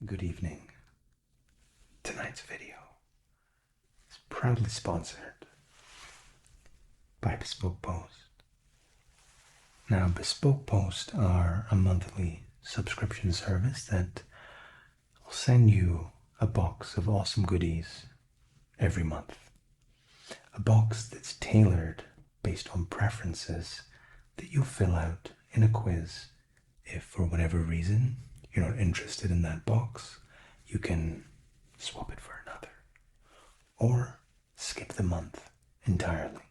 Good evening. Tonight's video is proudly sponsored by Bespoke Post. Now, Bespoke Post are a monthly subscription service that will send you a box of awesome goodies every month. A box that's tailored based on preferences that you'll fill out in a quiz. If for whatever reason you're not interested in that box, you can swap it for another or skip the month entirely.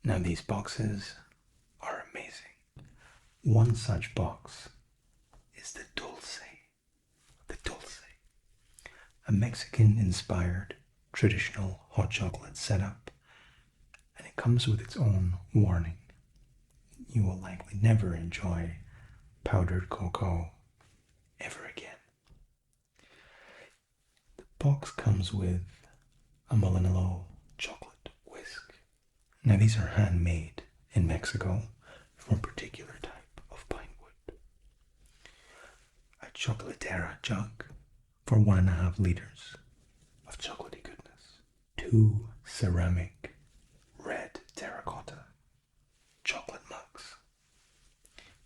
Now, these boxes are amazing. One such box is the Dulce. The Dulce. A Mexican-inspired traditional hot chocolate setup, and it comes with its own warning. You will likely never enjoy powdered cocoa ever again. The box comes with a Molinillo chocolate whisk. Now, these are handmade in Mexico from a particular type of pine wood. A chocolatera jug for 1.5 liters of chocolatey goodness. 2 ceramic red terracotta chocolate mugs.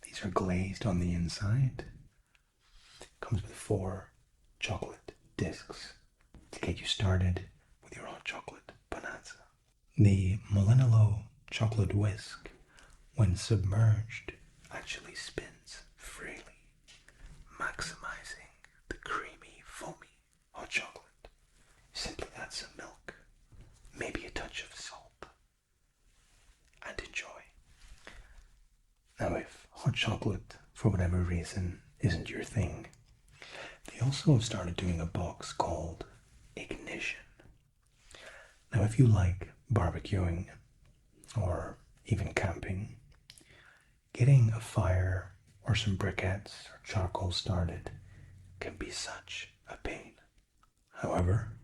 These are glazed on the inside. Comes with 4 chocolate discs to get you started with your hot chocolate bonanza. The Molinillo chocolate whisk, when submerged, actually spins freely, maximizing the creamy, foamy hot chocolate. Simply add some milk, maybe a touch of salt, and enjoy. Now, if hot chocolate, for whatever reason, isn't your thing, they also have started doing a box called Ignition. Now, if you like barbecuing or even camping, getting a fire or some briquettes or charcoal started can be such a pain. However,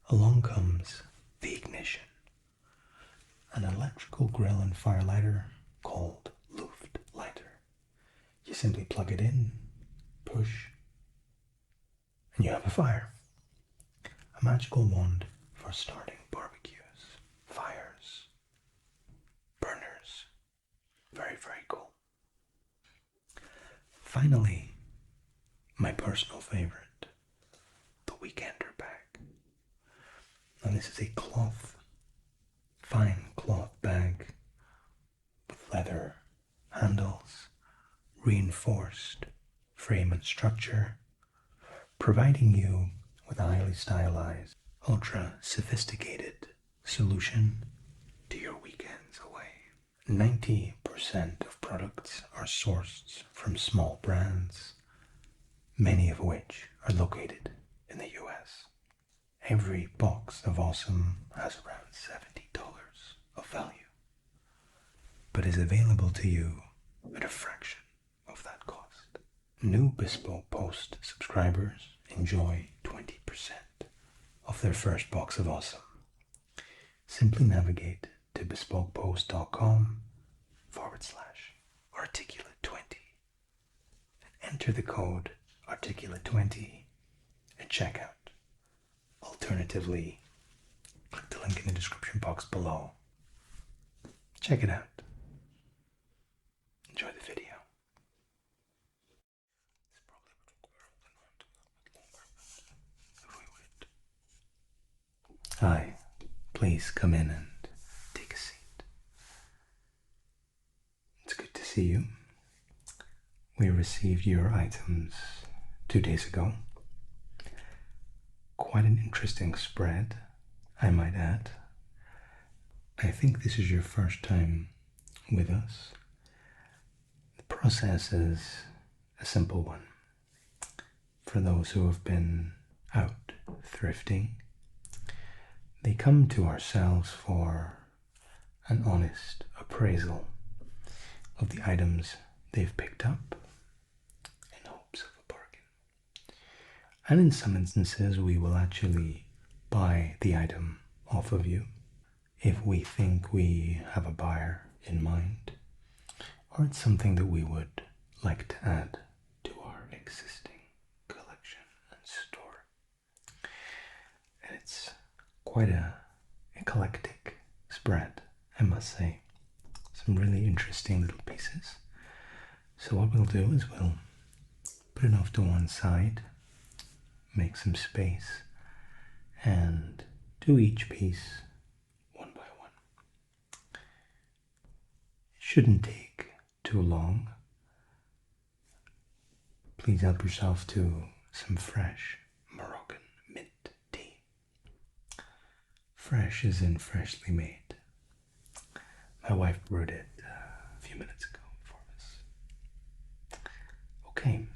along comes the Ignition, an electrical grill and fire lighter called Luft Lighter. You simply plug it in, push, and you have a fire. A magical wand for starting barbecues, fires, burners. Very, very cool. Finally, my personal favorite, the Weekender bag. Now, this is a fine cloth bag with leather handles, reinforced frame and structure, providing you with a highly stylized, ultra-sophisticated solution to your weekends away. 90% of products are sourced from small brands, many of which are located in the US. Every box of awesome has around $70 of value, but is available to you at a fraction of that cost. New Bespoke Post subscribers enjoy 20% of their first box of awesome. Simply navigate to bespokepost.com/articulate20 and enter the code articulate20 at checkout. Alternatively, click the link in the description box below. Check it out. Enjoy the video. Hi, please come in and take a seat. It's good to see you. We received your items 2 days ago. Quite an interesting spread, I might add. I think this is your first time with us. The process is a simple one. For those who have been out thrifting, they come to ourselves for an honest appraisal of the items they've picked up in hopes of a bargain. And in some instances, we will actually buy the item off of you if we think we have a buyer in mind, or it's something that we would like to add to our existing collection and storage. And it's quite a eclectic spread, I must say. Some really interesting little pieces. So what we'll do is we'll put it off to one side, make some space, and do each piece one by one. It shouldn't take too long. Please help yourself to some fresh Moroccan mint tea. Fresh is in freshly made. My wife brewed it a few minutes ago for us. Okay,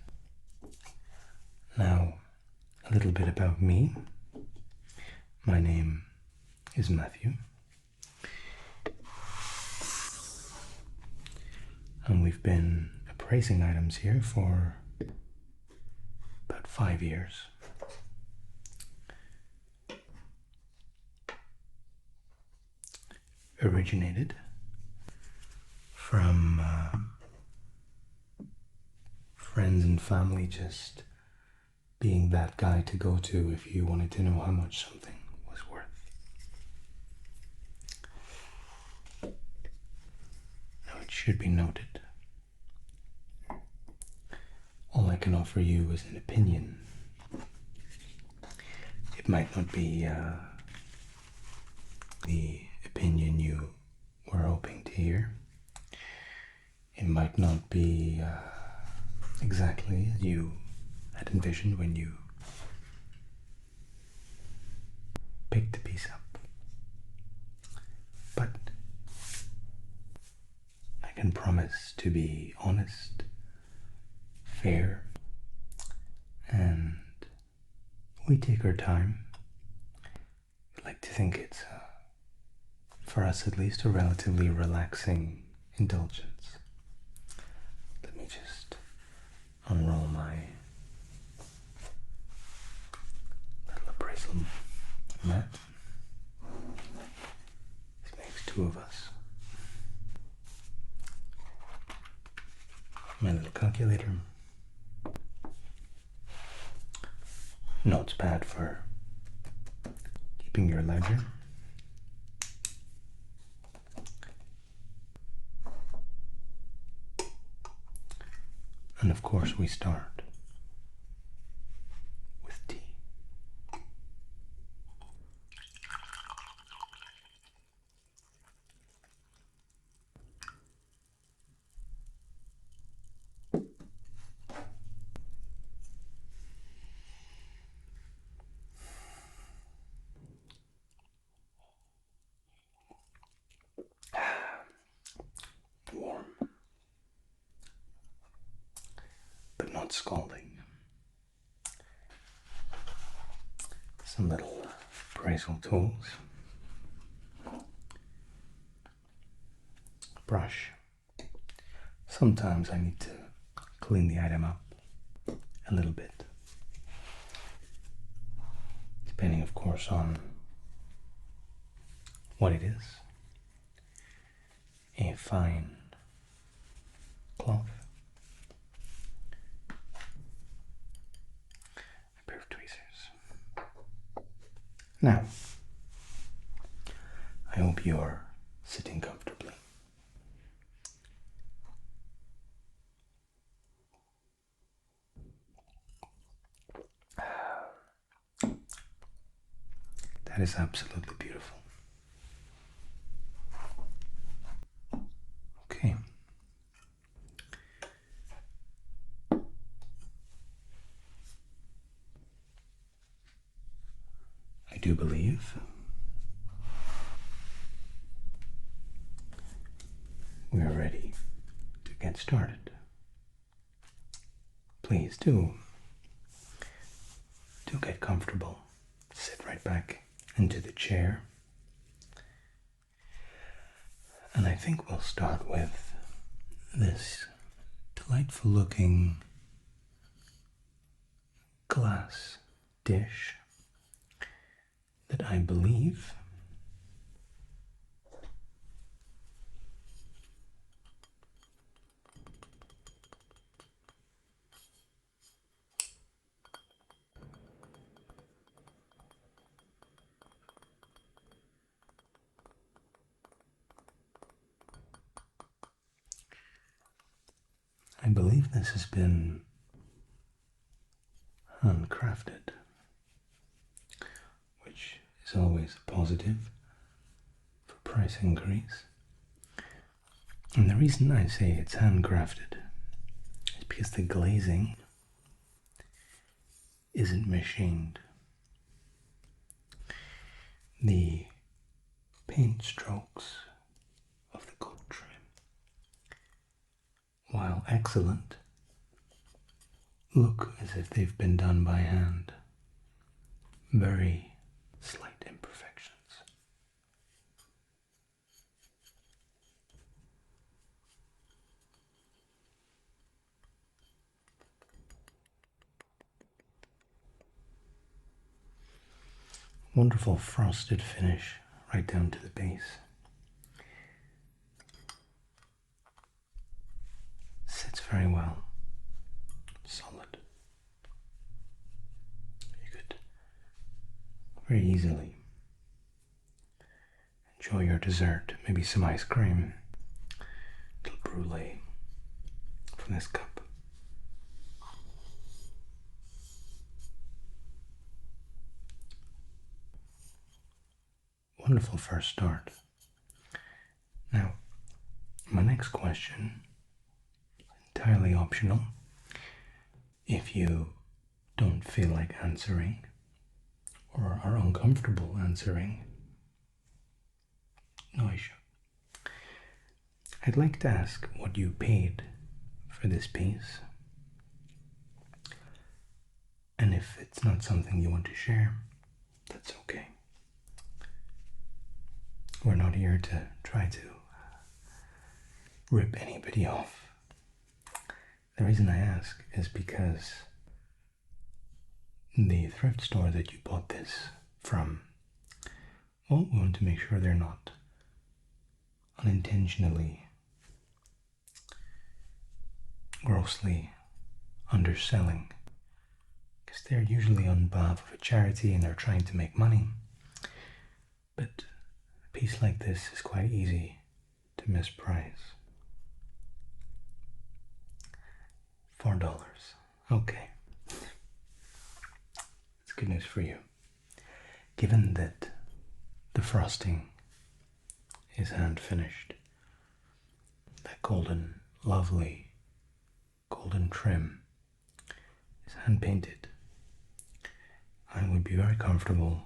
now a little bit about me. My name is Matthew, and we've been appraising items here for about 5 years. Originated from friends and family just being that guy to go to if you wanted to know how much something was worth. Now it should be noted, all I can offer you is an opinion. It might not be the opinion you were hoping to hear. It might not be exactly as you had envisioned when you picked the piece up. But I can promise to be honest, fair, and we take our time. I'd like to think it's, for us at least, a relatively relaxing indulgence. Let me just unroll my little appraisal mat. This makes 2 of us. My little calculator. Notepad for keeping your ledger. And of course we start with tea. Warm, but not scalding. Some little appraisal tools. Brush. Sometimes I need to clean the item up a little bit, depending of course on what it is. A fine cloth, a pair of tweezers. Now, I hope you're sitting comfortably. That is absolutely beautiful. Okay. I do believe we are ready to get started. Please do get comfortable. Sit right back into the chair. And I think we'll start with this delightful looking glass dish that I believe I believe this has been handcrafted, which is always a positive for price increase. And the reason I say it's handcrafted is because the glazing isn't machined. The paint strokes of the gold trim, while excellent, look as if they've been done by hand. Very slight imperfections. Wonderful frosted finish right down to the base. Sits very well. Solid. You could very easily enjoy your dessert, maybe some ice cream, a little brulee from this cup. Wonderful first start. Now, my next question, entirely optional. If you don't feel like answering or are uncomfortable answering, no issue. I'd like to ask what you paid for this piece. And if it's not something you want to share, that's okay. We're not here to try to rip anybody off. The reason I ask is because the thrift store that you bought this from, well, we want to make sure they're not unintentionally, grossly underselling, because they're usually on behalf of a charity and they're trying to make money. But a piece like this is quite easy to misprice. $4. Okay. That's good news for you. Given that the frosting is hand finished, that golden, lovely golden trim is hand painted, I would be very comfortable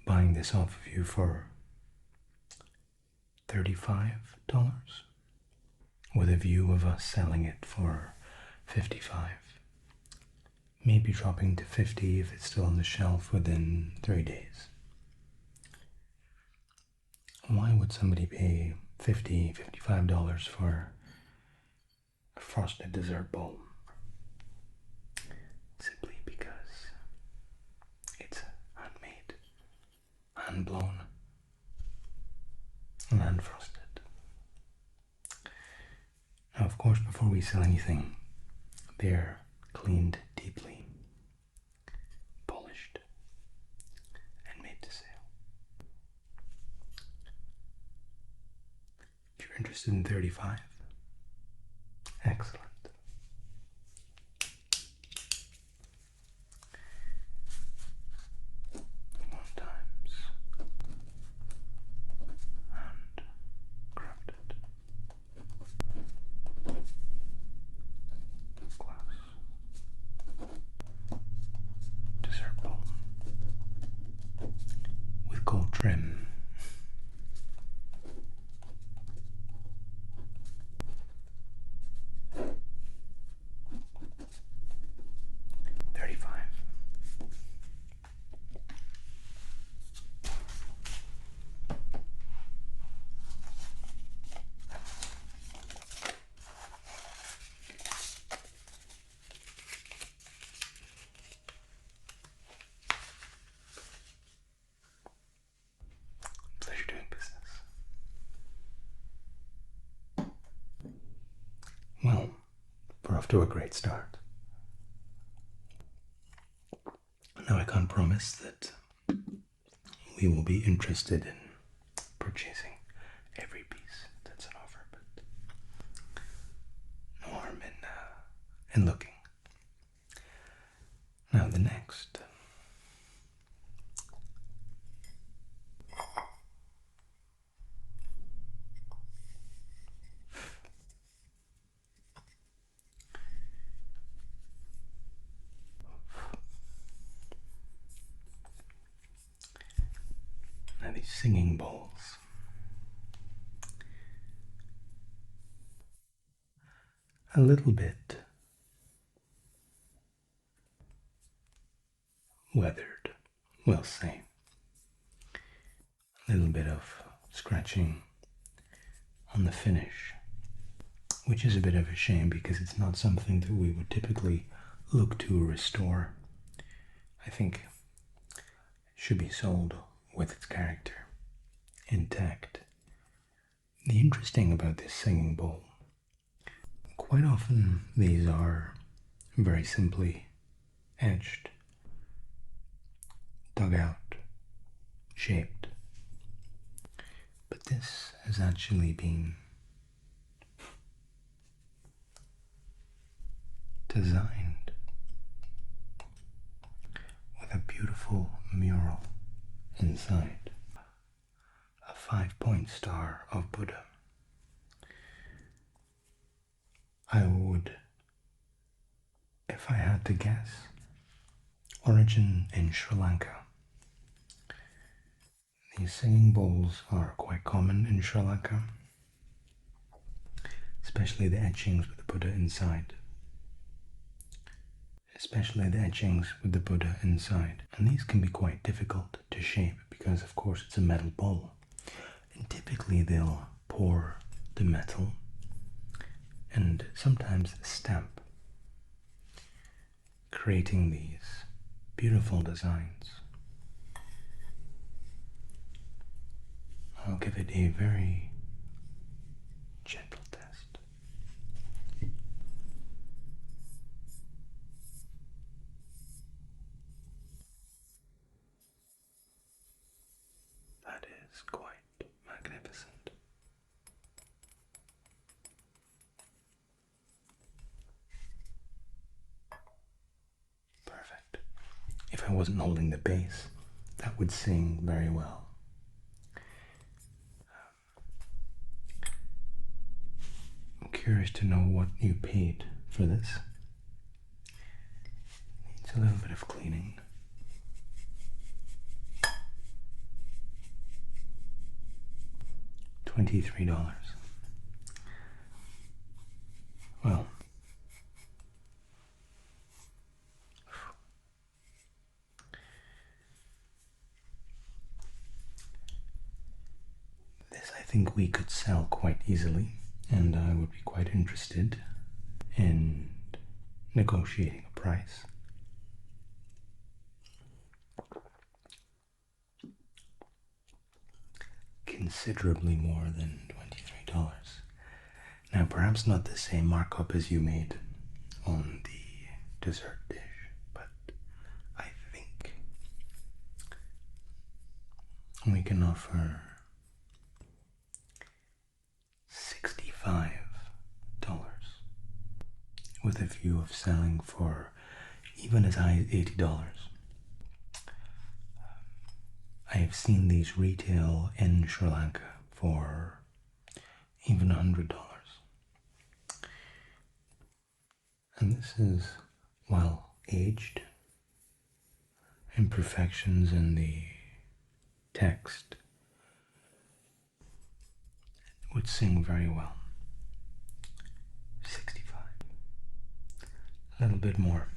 buying this off of you for $35, with a view of us selling it for $55. Maybe dropping to $50 if it's still on the shelf within 3 days. Why would somebody pay $50, $55 for a frosted dessert bowl? Simply because it's handmade, hand blown, and hand frosted. Now, of course, before we sell anything, they're cleaned deeply, polished, and made to sale. If you're interested in 35, excellent. Trim. $35. Pleasure doing business. Well, we're off to a great start. Now, I can't promise that we will be interested in purchasing every piece that's on offer, but no harm in and looking. Now the next. Now these singing bowls. A little bit weathered, we'll say. A little bit of scratching on the finish, which is a bit of a shame because it's not something that we would typically look to restore. I think it should be sold with its character intact. The interesting about this singing bowl, quite often these are very simply etched, dug out, shaped. But this has actually been designed with a beautiful mural inside. A 5-point star of Buddha. I would, if I had to guess, origin in Sri Lanka. These singing bowls are quite common in Sri Lanka, especially the etchings with the Buddha inside. And these can be quite difficult to shape because, of course, it's a metal bowl. And typically they'll pour the metal and sometimes stamp, creating these beautiful designs. I'll give it a very gentle test. That is quite magnificent. Perfect. If I wasn't holding the base, that would sing very well. I'm curious to know what you paid for this. Needs a little bit of cleaning. $23. Well, this I think we could sell quite easily, and I would be quite interested in negotiating a price. Considerably more than $23. Now, perhaps not the same markup as you made on the dessert dish, but I think we can offer $65 with a view of selling for even as high as $80. I have seen these retail in Sri Lanka for even $100. And this is, well, aged. Imperfections in the text would sing very well. 65. A little bit more.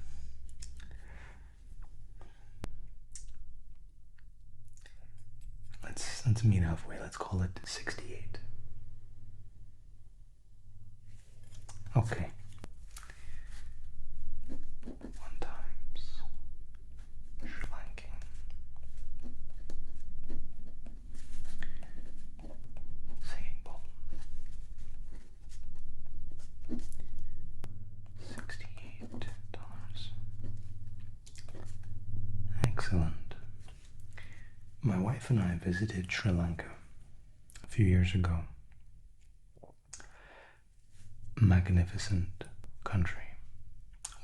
Let's meet halfway. Let's call it 68. Okay. 1 times shrinking. Singing bowl. $68. Excellent. My wife and I visited Sri Lanka a few years ago. Magnificent country.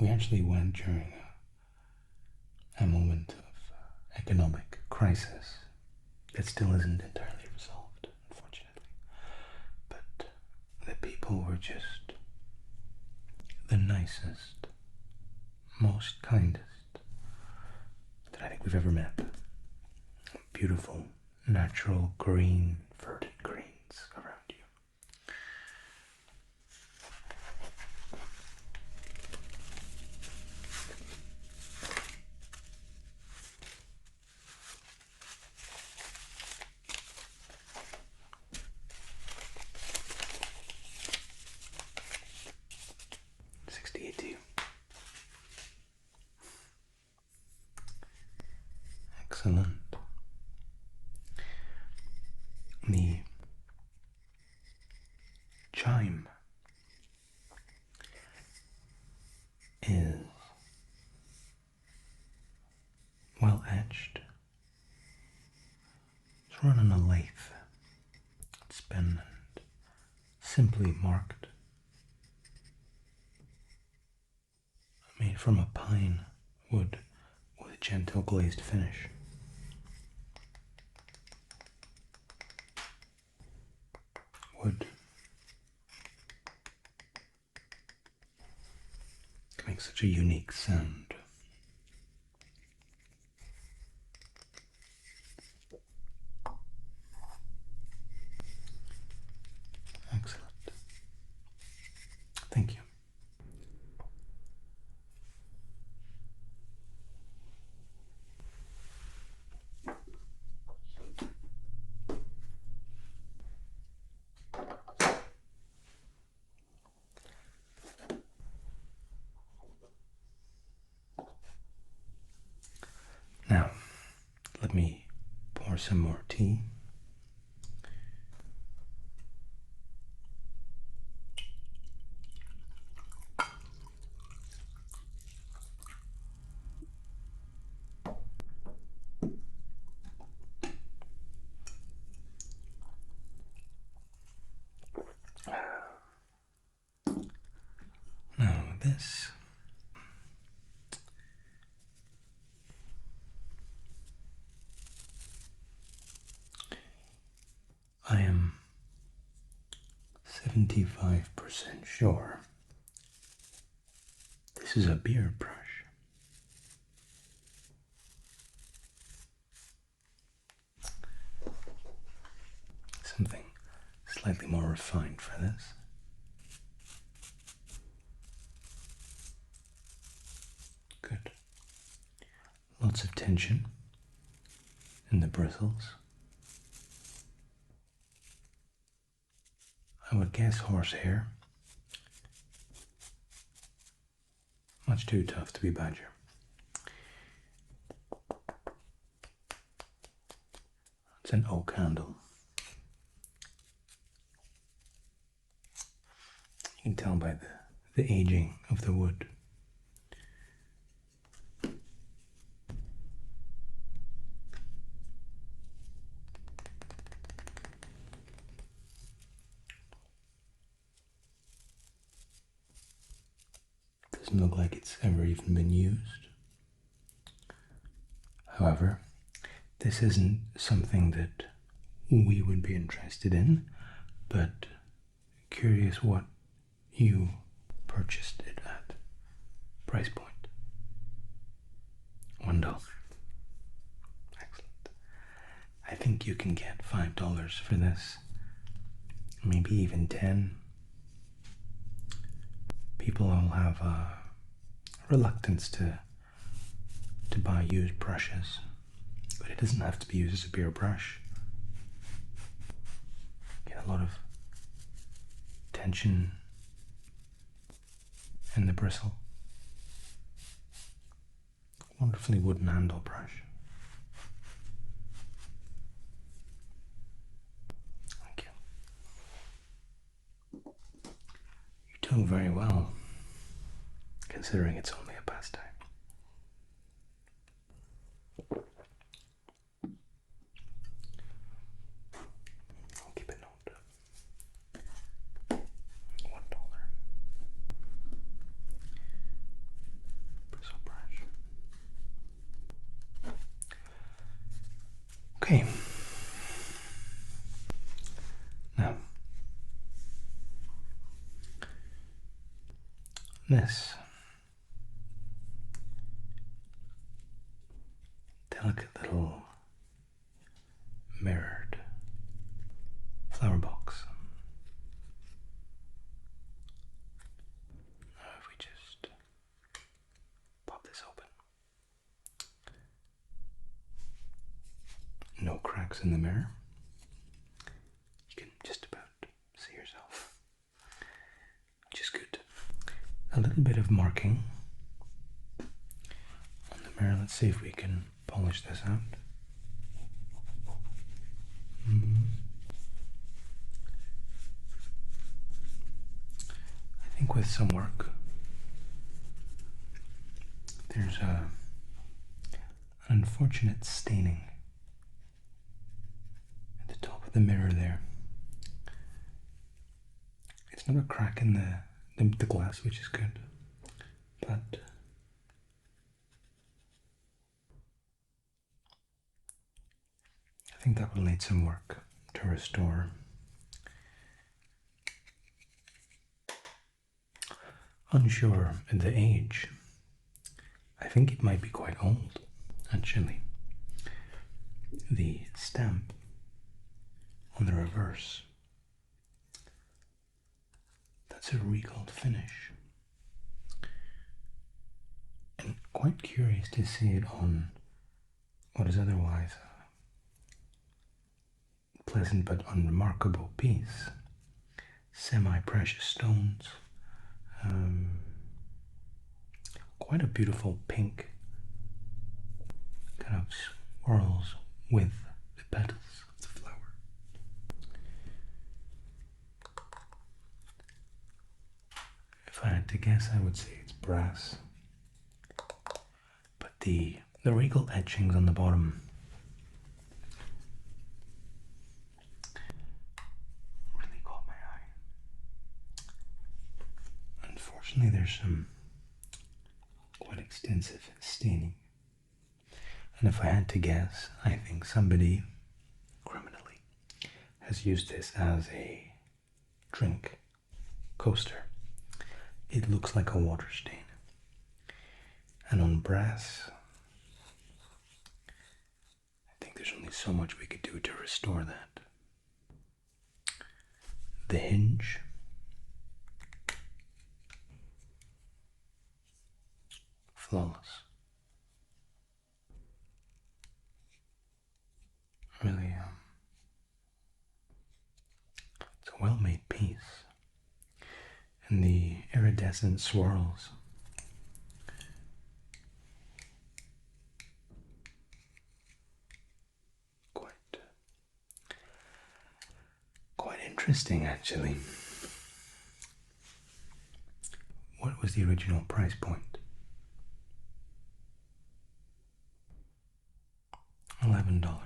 We actually went during a moment of economic crisis that still isn't entirely resolved, unfortunately. But the people were just the nicest, most kindest that I think we've ever met. Beautiful, natural, green, verdant greens around you. Excellent. The chime is well etched. It's run on a lathe. It's been simply marked. Made from a pine wood with a gentle glazed finish. Wood makes such a unique sound. Excellent. Thank you. Now, let me pour some more tea. Now, this I am 75% sure this is a beer brush. Something slightly more refined for this. Good. Lots of tension in the bristles. I would guess horsehair. Much too tough to be badger. It's an oak handle. You can tell by the aging of the wood. Doesn't look like it's ever even been used. However, this isn't something that we would be interested in, but curious what you purchased it at. Price point $1. Excellent. I think you can get $5 for this, maybe even 10. People all have a reluctance to buy used brushes, but it doesn't have to be used as a beer brush. Get a lot of tension in the bristle. Wonderfully wooden handle brush. Thank you. You do very well, considering it's only a pastime. I'll keep a note. $1. Okay. Now, this delicate little mirrored flower box. Now if we just pop this open. No cracks in the mirror. You can just about see yourself, which is good. A little bit of marking on the mirror. Let's see if we can polish this out. I think with some work, there's an unfortunate staining at the top of the mirror there. It's not a crack in the glass, which is good, but I think that will need some work to restore. Unsure of the age. I think it might be quite old, actually. The stamp on the reverse, that's a regal finish. And quite curious to see it on what is otherwise a pleasant but unremarkable piece. Semi-precious stones. Quite a beautiful pink kind of swirls with the petals of the flower. If I had to guess, I would say it's brass. But the regal etchings on the bottom really caught my eye. Unfortunately, there's some quite extensive staining. And if I had to guess, I think somebody criminally has used this as a drink coaster. It looks like a water stain. And on brass, I think there's only so much we could do to restore that. The hinge, flawless. Really, it's a well-made piece. And the iridescent swirls quite interesting, actually. What was the original price point? $11.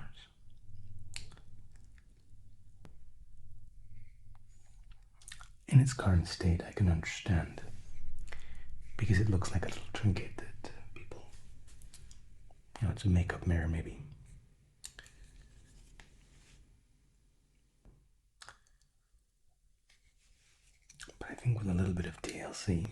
In its current state, I can understand, because it looks like a little trinket that people, it's a makeup mirror maybe. But I think with a little bit of TLC,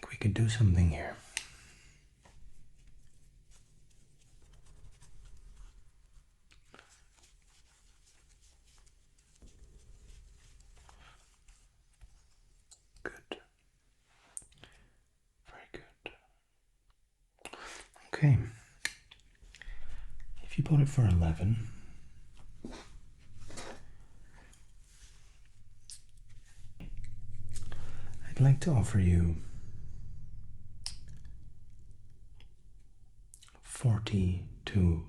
we could do something here. Good. Very good. Okay. If you bought it for 11, I'd like to offer you $42,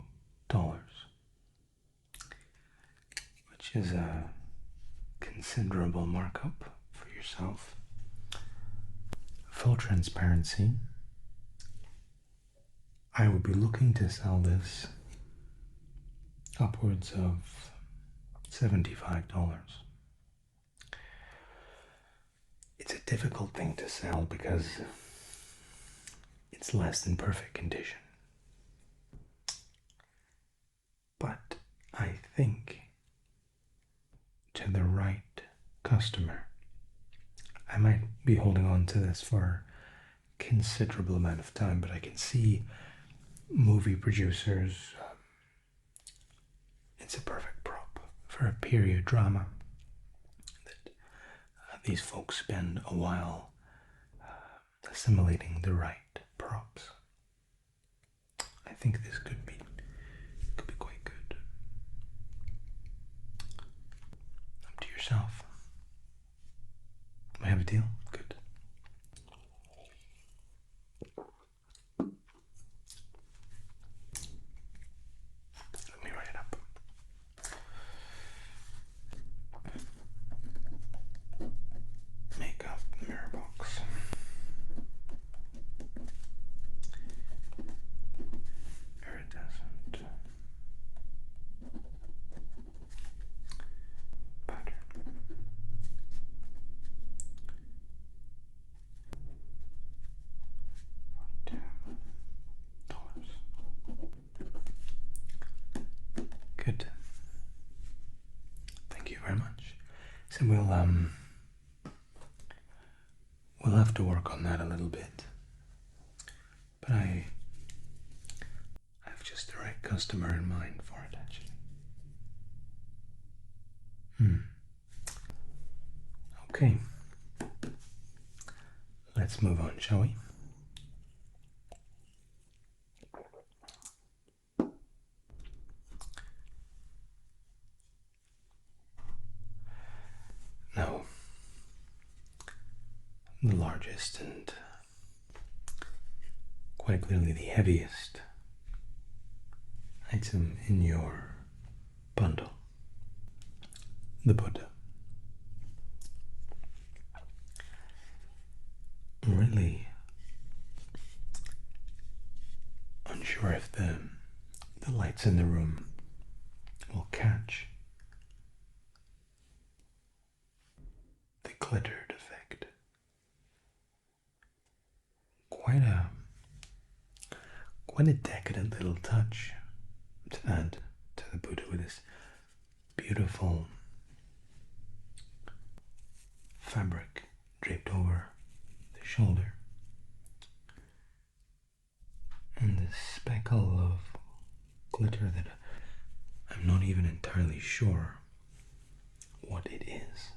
which is a considerable markup for yourself. Full transparency, I would be looking to sell this upwards of $75. It's a difficult thing to sell because it's less than perfect condition. But I think to the right customer, I might be holding on to this for a considerable amount of time, but I can see movie producers, it's a perfect prop for a period drama that these folks spend a while assimilating the right props. I think this could be quite good. Up to yourself. We have a deal? Good. Let me write it up. Makeup mirror box. Iridescent pattern. $42. Good. Thank you very much. So we'll have to work on that a little bit. But I have just the right customer in mind for it, actually. Okay. Let's move on, shall we? Now, the largest and quite clearly the heaviest item in your bundle, the Buddha. I'm really unsure if the lights in the room will catch the glittered effect. Quite a decadent little touch to add to the Buddha with this beautiful fabric draped over the shoulder and this speckle of glitter that I'm not even entirely sure what it is,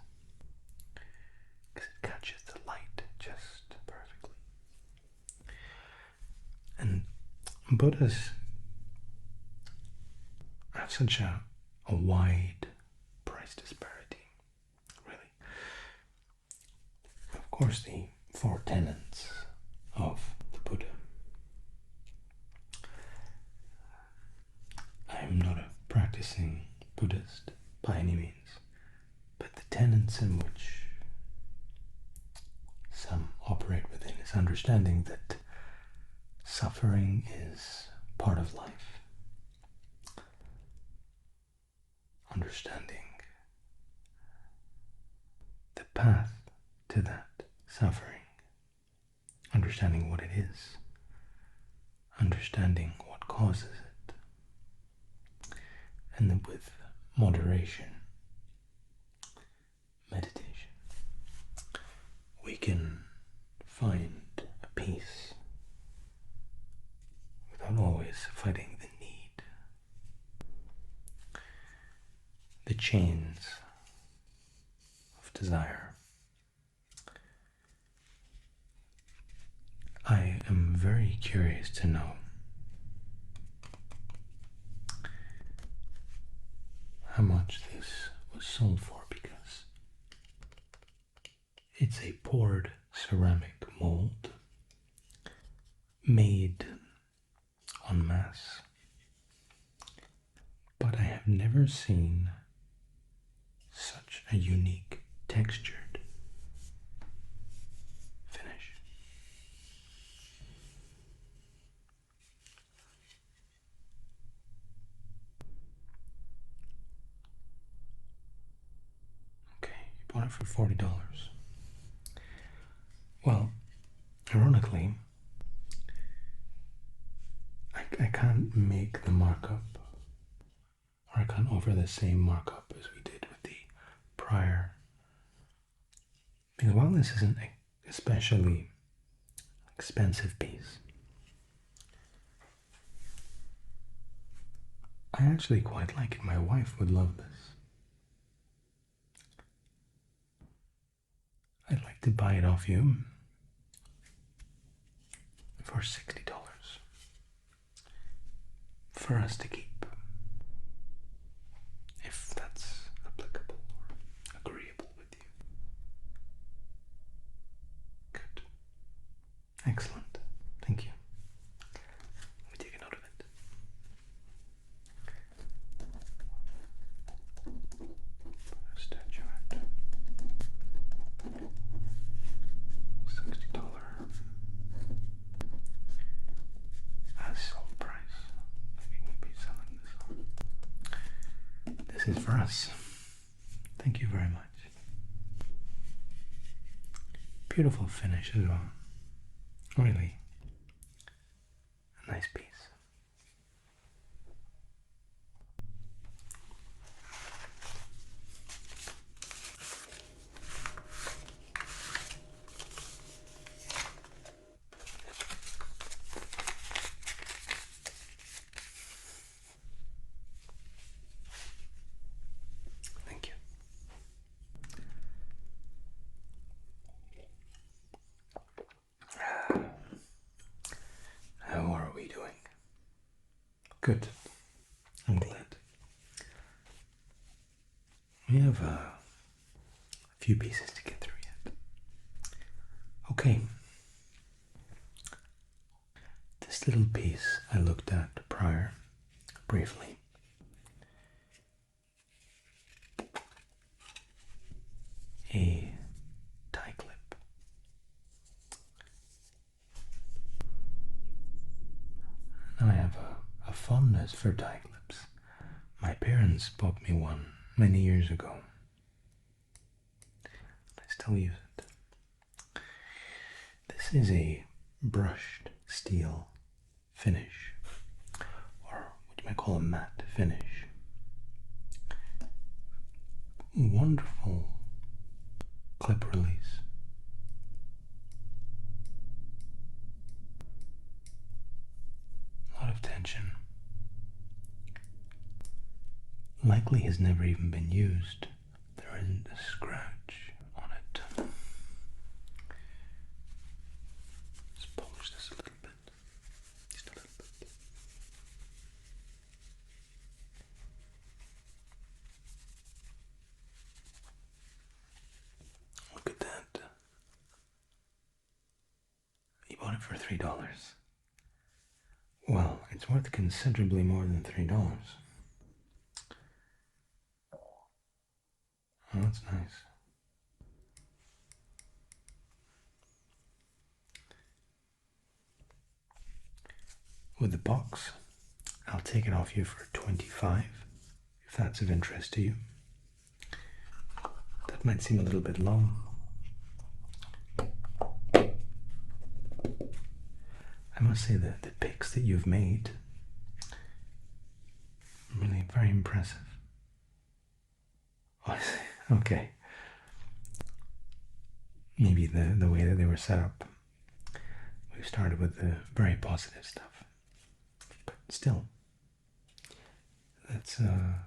because it catches the light just perfectly. And Buddhas have such a wide price disparity, really. Of course, the four tenets of the Buddha. I'm not a practicing Buddhist by any means, but the tenets in which some operate within is understanding that suffering is part of life, understanding the path to that suffering, understanding what it is, understanding what causes it, and then with moderation, meditation, we can find a peace without always fighting the need, the chains of desire. I am very curious to know how much this was sold for, because it's a poured ceramic mold made en masse, but I have never seen such a unique textured finish. that for $40. Well, ironically, I can't make the markup, or I can't offer the same markup as we did with the prior. Because while this isn't an especially expensive piece, I actually quite like it. My wife would love this. I'd like to buy it off you for $60 for us to keep, if that's applicable or agreeable with you. Good. Excellent. Thank you. Let me take a note of it. Statuette. $60 as sold price. We won't be selling this on. This is for us. Thank you very much. Beautiful finish as well. Really a nice piece. Thank you. How are we doing? Good. I'm glad. We have a few pieces to get through yet. Okay. This little piece I looked at prior, briefly. A tie clip. I have a fondness for tie clips. My parents bought me one many years ago. I still use it. This is a brushed steel finish, or what you might call a matte finish. Wonderful clip release. A lot of tension. Likely has never even been used. There isn't a scratch on it. Let's polish this a little bit. Just a little bit. Look at that. You bought it for $3. Well, it's worth considerably more than $3. Oh, that's nice. With the box, I'll take it off you for $25, if that's of interest to you. That might seem a little bit long. I must say that the picks that you've made are really very impressive. Oh, I see. Okay. Maybe the way that they were set up. We started with the very positive stuff. But still, that's a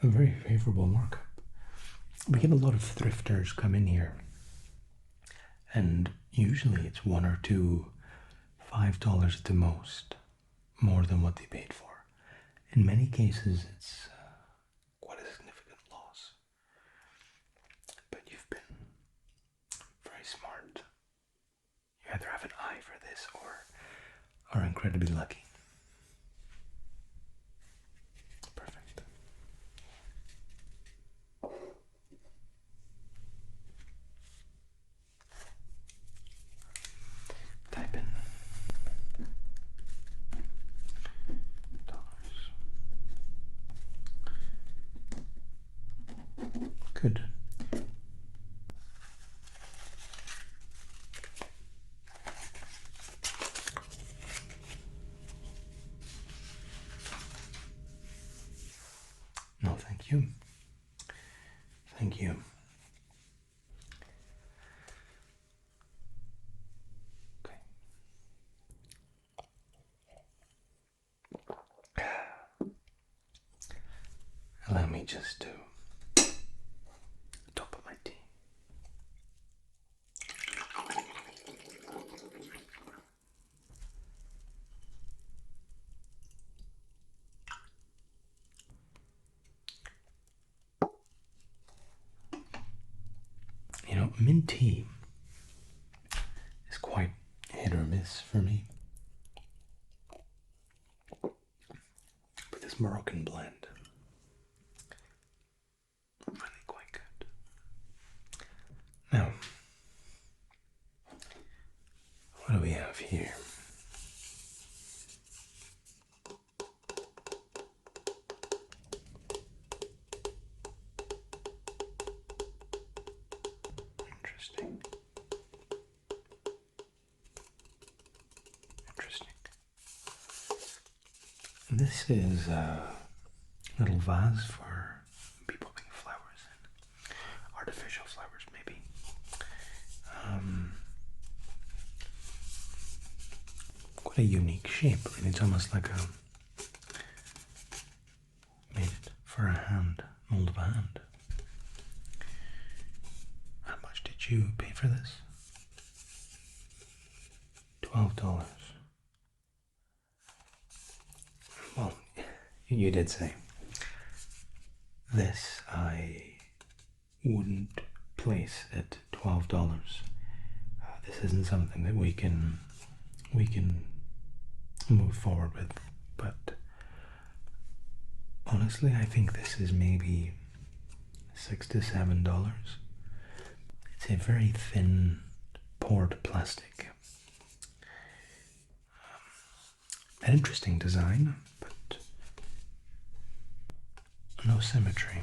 very favorable markup. We get a lot of thrifters come in here, and usually it's $1 or $2, $5 at the most, more than what they paid for. In many cases, it's quite a significant loss. But you've been very smart. You either have an eye for this or are incredibly lucky. Perfect. Type in dollars. Good. Thank you. Thank you. Okay. Allow me just to top of my tea. You know, mint tea is quite hit or miss for me. But this Moroccan blend, really quite good. Now, what do we have here? Interesting. Interesting. This is a little vase for people putting flowers in. Artificial flowers, maybe. Quite a unique shape, really. It's almost like a made it for a hand, mold of a hand. How much did you pay for this? $12. Well, you did say. This I wouldn't place at $12. This isn't something that we can move forward with, but honestly, I think this is maybe $6 to $7. It's a very thin poured plastic. An interesting design, but no symmetry.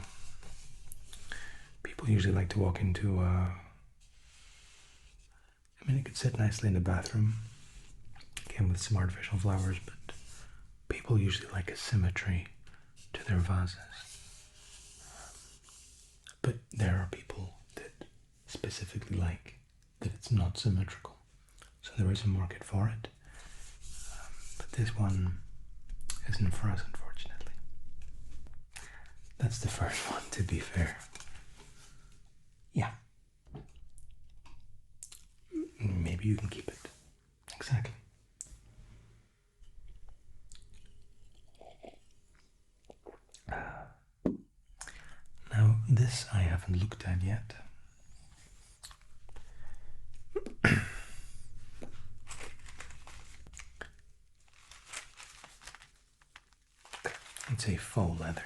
People usually like to walk into I mean, it could sit nicely in the bathroom, again with some artificial flowers, but people usually like a symmetry to their vases. But there are people that specifically like that it's not symmetrical. So there is a market for it. But this one isn't for us, unfortunately. That's the first one, to be fair. Yeah. Maybe you can keep it. Exactly. Now, this I haven't looked at yet. It's a faux leather.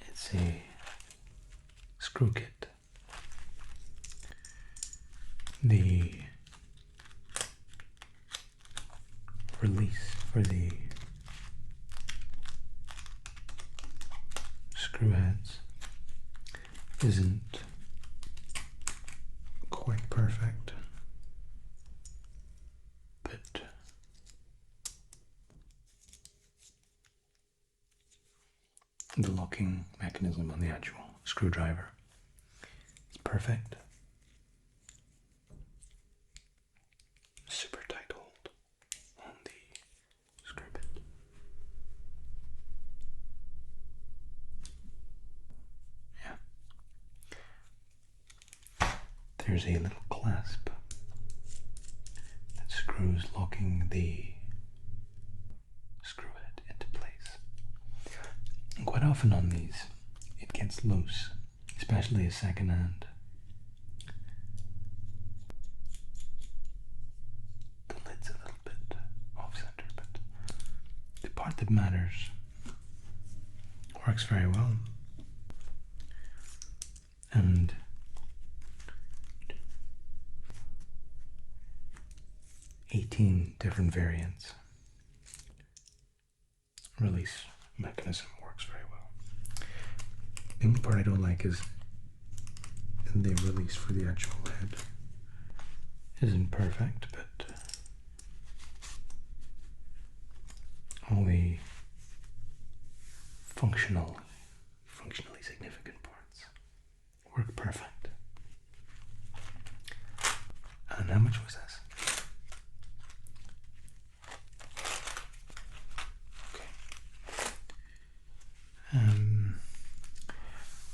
It's a screw kit. The release for the screw heads isn't quite perfect, but the locking mechanism on the actual screwdriver is perfect. Super tight hold on the screw bit. Yeah. There's a little clasp that screws, locking the screw head into place. And quite often on these, it gets loose, especially a second hand. The lid's a little bit off-center, but the part that matters works very well. And different variants. Release mechanism works very well. The only part I don't like is the release for the actual head. Isn't perfect, but all the functionally significant parts work perfect. And how much was this? Okay.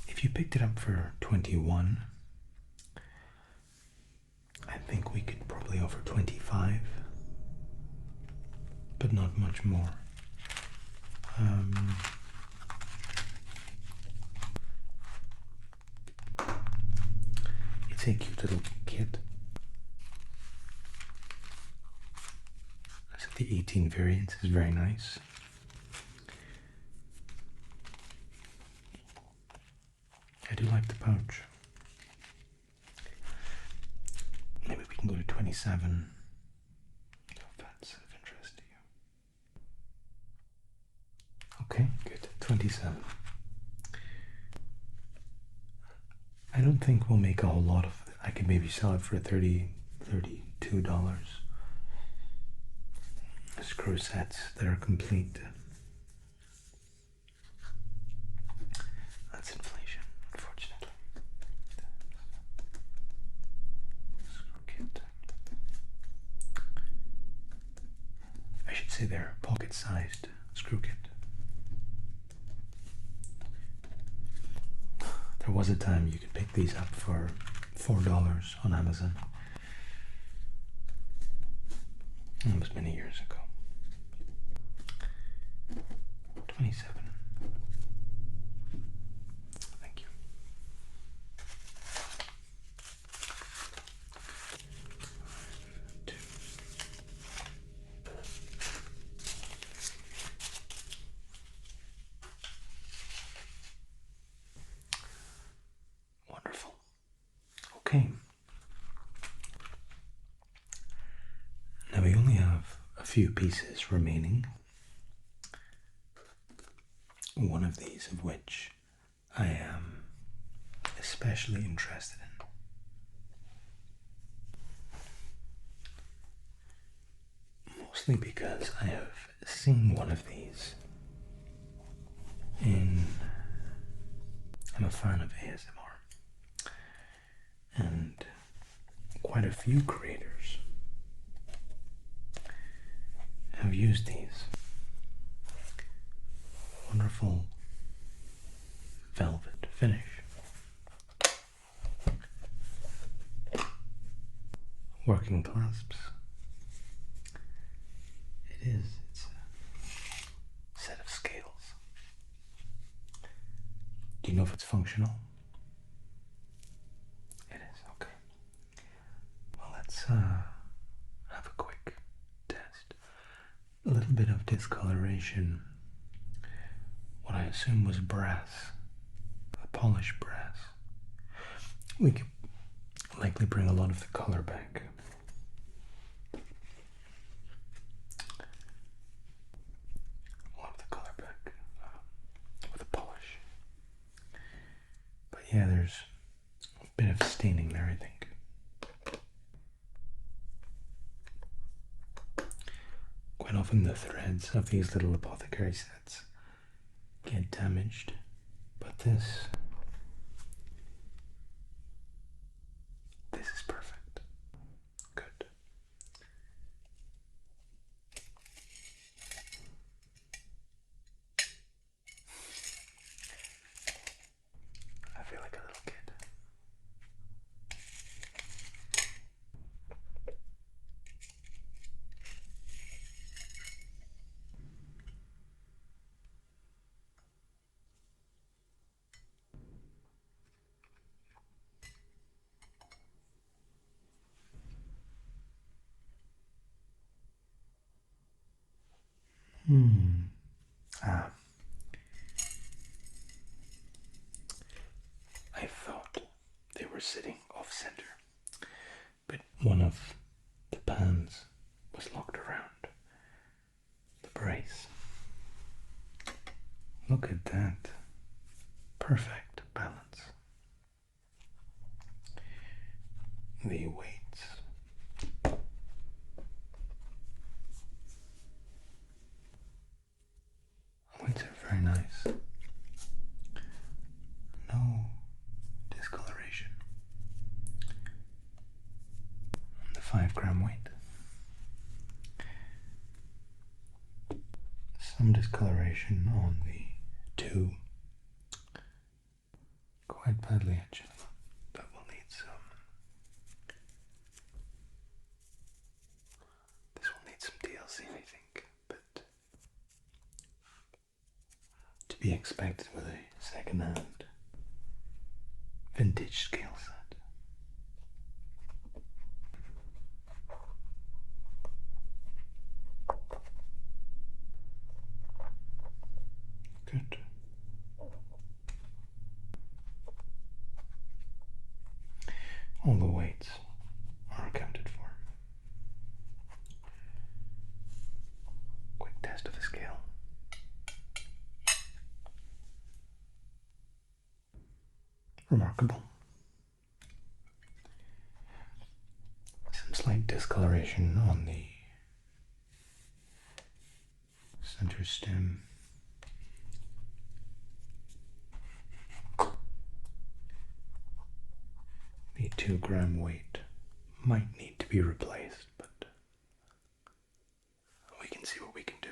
If you picked it up for 21, I think we could probably offer 25, but not much more. It's a cute little kit. So the 18 variant is very nice. I do like the pouch. Maybe we can go to 27. If that's of interest to you. Okay, good. 27. I don't think we'll make a whole lot of it. I could maybe sell it for $32. Screw sets that are complete. That's inflation, unfortunately. Screw kit. I should say they're pocket-sized screw kit. There was a time you could pick these up for $4 on Amazon. That was many years ago. 27. Thank you. Two. Wonderful. Okay. Now we only have a few pieces remaining. One of these of which I am especially interested in. Mostly because I have seen one of these in... I'm a fan of ASMR. And quite a few creators have used these. Wonderful velvet finish. Working clasps. It's a set of scales. Do you know if it's functional? It is, okay. Well, let's have a quick test. A little bit of discoloration. What I assume was brass, a polished brass. We could likely bring a lot of the color back. A lot of the color back with a polish. But yeah, there's a bit of staining there, I think. Quite often the threads of these little apothecary sets get damaged, but this is perfect. Good. I feel like a little kid. I thought they were sitting off center, but one of the pans was locked around the brace. Look at that. Perfect balance. The weights. 5-gram weight. Some discoloration on the 2. Quite badly, actually. But we'll need some. This will need some DLC, I think. But to be expected with a second-hand vintage scale set. Good. All the weights are accounted for. Quick test of the scale. Remarkable. Some slight discoloration on the center stem. The 2-gram weight might need to be replaced, but we can see what we can do.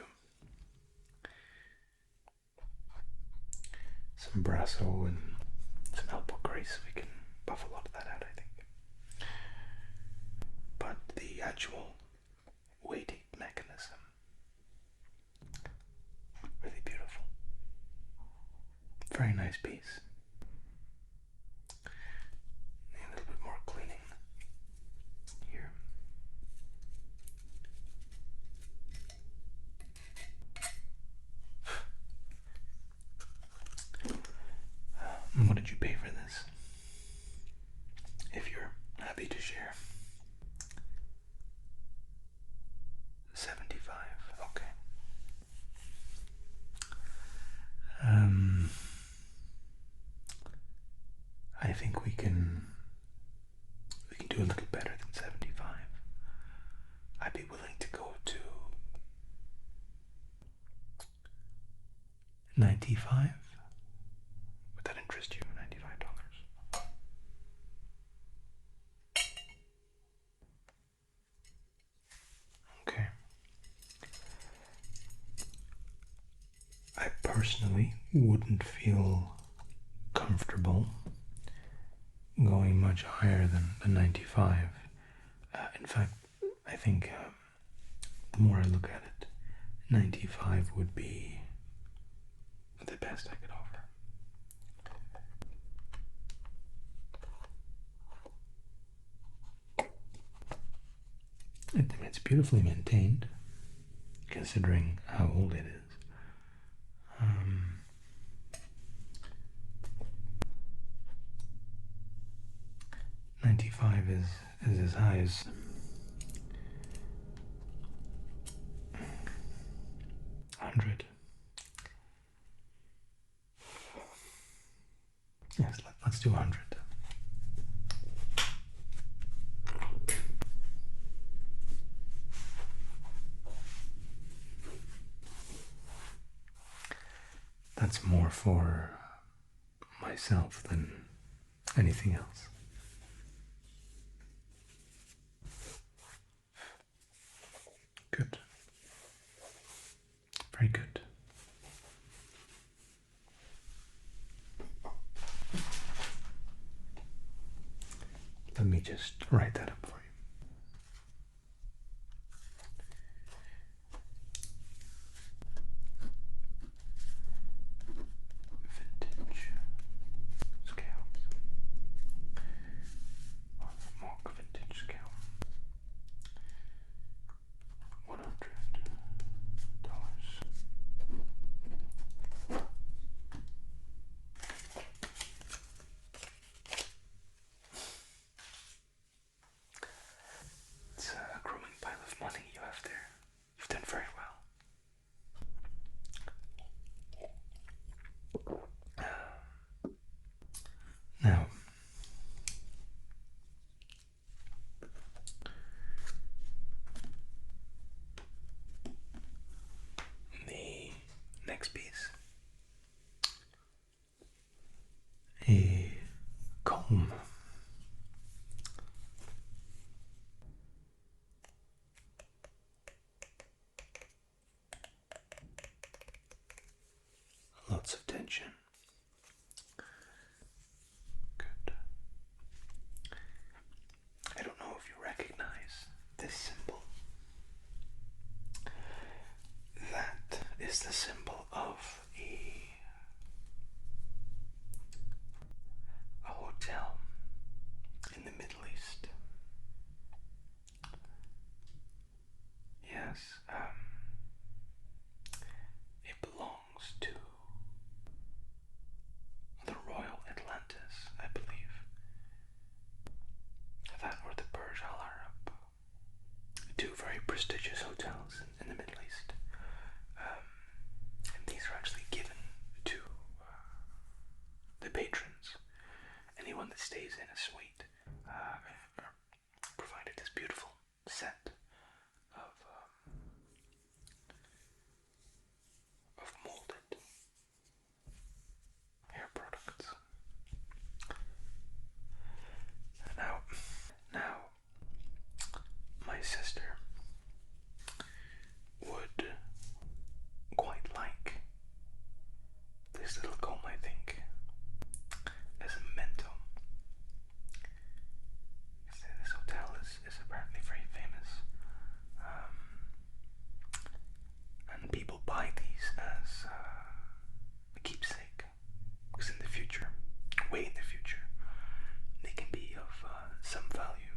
Some Bristle and some elbow grease, we can buff a lot of that out, I think. But the actual weighting mechanism, really beautiful. Very nice piece. Need a little bit more cleaning here. What did you pay for this? If you're happy to share. 75. Okay. I think we can do a little better than 75. I'd be willing to go to 95. Would that interest you? $95. Okay. I personally wouldn't feel comfortable going much higher than the 95. In fact, I think the more I look at it, 95 would be the best I could offer. It's beautifully maintained, considering how old it is. 95 is as high as 100. Yes, let's do 100. That's more for myself than anything else. Good. Very good. Let me just write that up for you. Vintage scales. Mock vintage scale. $100. It's a growing pile of money you have there. You've done very well. Now, the next piece, a comb. Yes, it belongs to the Royal Atlantis, I believe. That or the Burj Al Arab. Two very prestigious hotels in the Middle East. And these are actually given to the patrons. Anyone that stays in a suite are provided this beautiful set of molded hair products. Now, my sister would quite like this little comb, I think, as a memento. This hotel is apparently very famous, and people buy these as a keepsake, because in the future, way in the future, they can be of some value.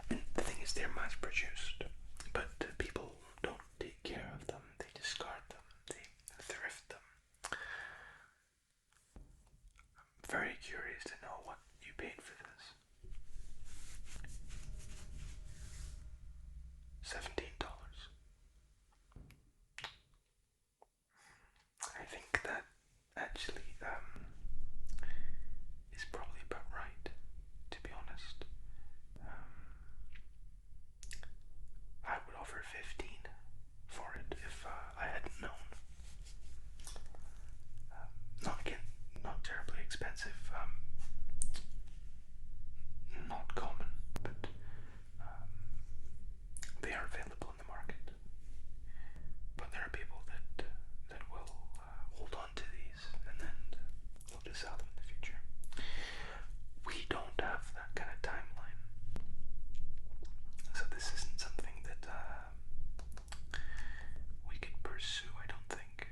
And the thing is, they're mass produced, but people don't take care of them, they discard them, they thrift them. I'm very curious to know what you paid for this. $17. I think that actually is probably about right, to be honest. I would offer 15 for it if I hadn't known. Not terribly expensive, not common, but they are available in the market. But there are people that will hold on to these and then look to sell them in the future. We don't have that kind of timeline, so this isn't something that we could pursue, I don't think.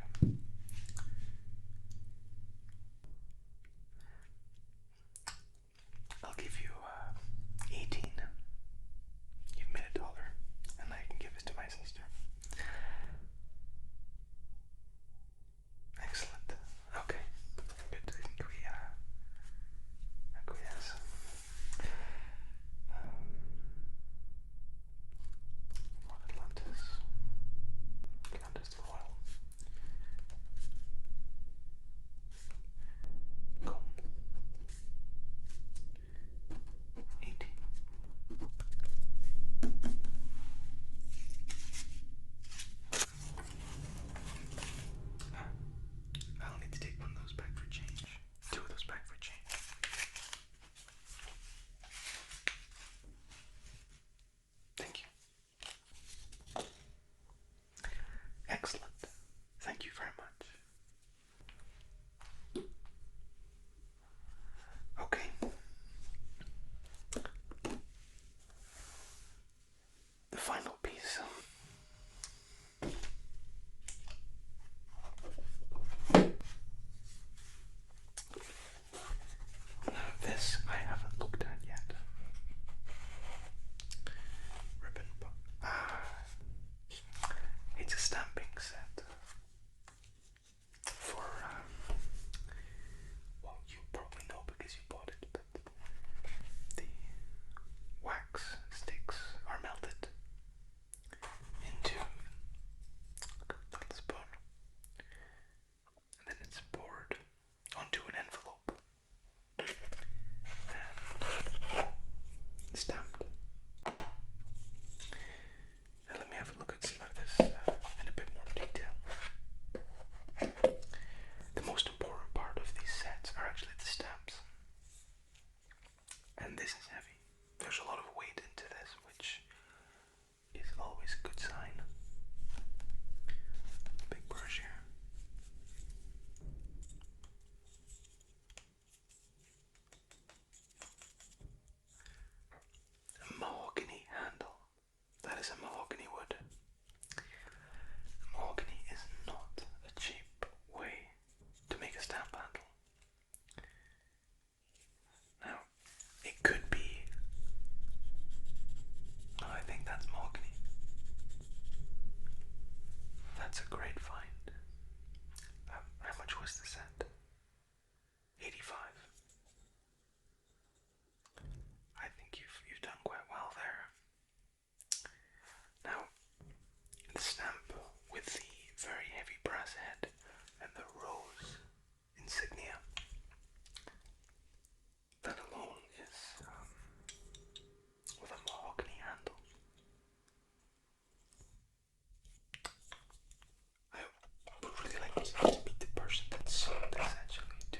meet the person that sold essentially to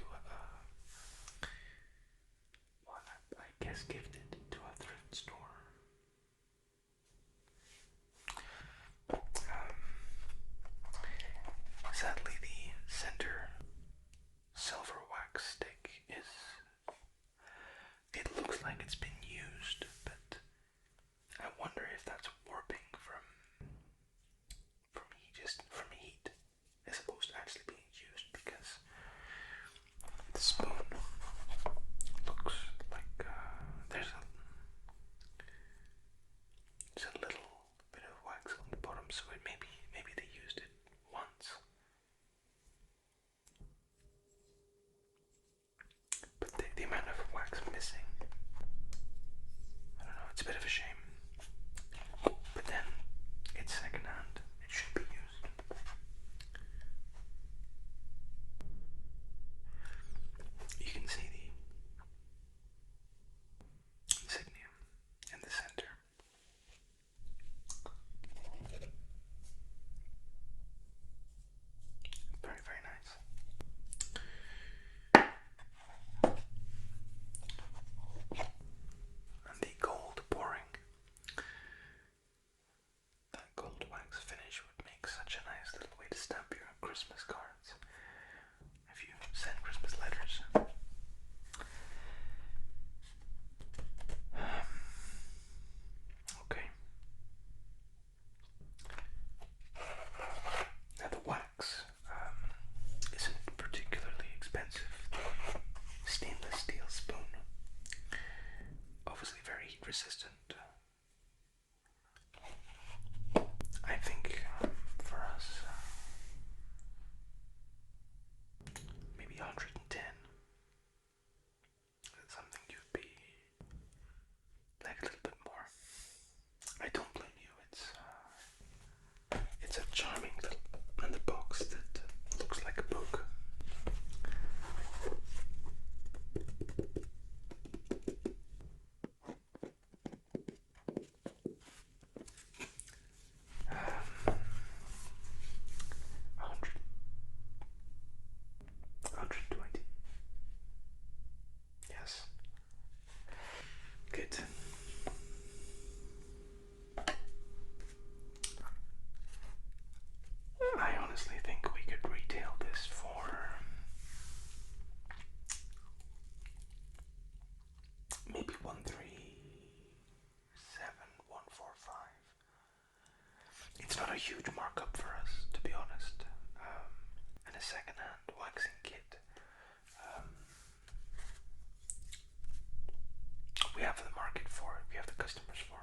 I guess gifted to a thrift store. Sadly, the center silver wax stick it looks like it's been used, but I wonder if that's warping from heat as opposed to actually being used, because the spoon looks like there's a little bit of wax on the bottom, so maybe they used it once. But the amount of wax missing, I don't know, it's a bit of a shame. But then, it's secondhand, it should be used. You can see the insignia in the center. Very, very nice. And the gold pouring, that gold wax finish would make such a nice little way to stamp your Christmas cards if you send Christmas letters. Okay. Now the wax isn't particularly expensive. The stainless steel spoon, obviously very heat resistant. I think for us, maybe 110. That's something you'd be like a little bit more. I don't blame you. It's a charming little box that looks like a book. Um, 120. Yes. Good. I honestly think we could retail this for maybe 137, 145. It's not a huge markup for us, to be honest. And a second-hand waxing kit. We have the market for it. We have the customers for